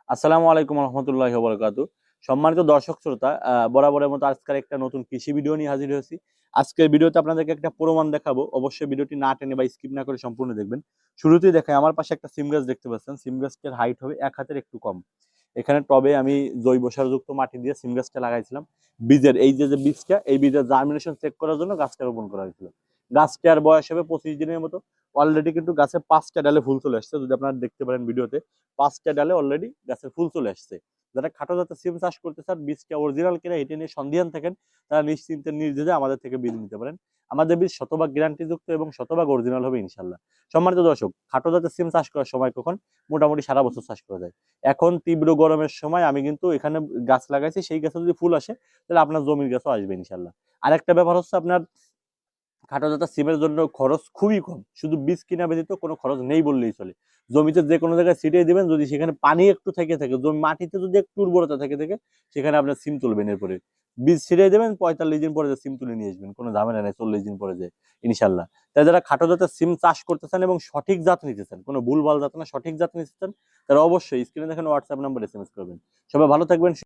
আসসালামু আলাইকুম রহমতুল্লাহি ওয়া বারাকাতুহু। সম্মানিত দর্শক শ্রোতা, বরাবরের মতো আজকের একটা নতুন কৃষি ভিডিও নিয়ে হাজির হয়েছি। আজকের ভিডিওতে আপনাদেরকে একটা প্রমাণ দেখাবো। অবশ্যই ভিডিওটি না টেনে বা স্কিপ না করে সম্পূর্ণ দেখবেন। শুরুতেই দেখাই, আমার পাশে একটা সিম গাছ দেখতে পাচ্ছেন। সিম গাছটার হাইট হবে এক হাতের একটু কম। এখানে টবে আমি জৈব সারযুক্ত মাটি দিয়ে সিম গাছটা লাগাইছিলাম। বীজের এই যে বীজটা, এই বীজের জার্মিনেশন চেক করার জন্য গাছটা রোপণ করা হয়েছিল। গাছটার বয়স হবে 25 দিনের মতো। অলরেডি কিন্তু গাছে 5টা ডালে ফুল চলে আসছে, যদি আপনারা দেখতে পারেন ভিডিওতে। 5টা ডালে অলরেডি গাছের ফুল চলে আসছে। যারা খাটো জাতের সিম চাষ করতে চান, বীজটা অরিজিনাল কিনা এটা নিয়ে সন্দিহান থাকেন, তারা নিশ্চিন্তে নির্দ্বিধায় আমাদের থেকে বীজ নিতে পারেন। আমাদের বীজ শতভাগ গ্যারান্টিযুক্ত এবং শতভাগ অরিজিনাল হবে ইনশাল্লাহ। সম্মানিত দর্শক, খাটো জাতের সিম চাষ করার সময় কখন? মোটামুটি সারা বছর চাষ করা যায়। এখন তীব্র গরমের সময় আমি কিন্তু এখানে গাছ লাগাইছি, সেই গাছে যদি ফুল আসে তাহলে আপনার জমির গাছও আসবে ইনশাল্লাহ। আরেকটা ব্যাপার হচ্ছে, আপনার খাটো জাতের সিমের জন্য খরচ খুবই কম, শুধু বীজ কিনা ব্যতীত কোনো খরচ নেই বললেই চলে। জমিতে যে কোনো জায়গায় ছিটিয়ে দিবেন, যদি সেখানে পানি একটু থেকে থাকে, জমি মাটিতে যদি একটু উর্বরতা থেকে থাকে, সেখানে আপনার সিম তুলবেন। এরপরে বীজ ছিটিয়ে দেবেন, 45 দিন পরে যে সিম তুলে নিয়ে আসবেন, কোনো ঝামেলা নেই, 40 দিন পরে যে ইনশাল্লাহ। তাই যারা খাটো জাতের সিম চাষ করতে চান এবং সঠিক জাত নিতে চান, কোনো ভুলভাল জাত না, সঠিক জাত নিতে চান, তারা অবশ্যই স্ক্রিনে দেখেন হোয়াটসঅ্যাপ নাম্বার SMS করবেন। সবাই ভালো থাকবেন।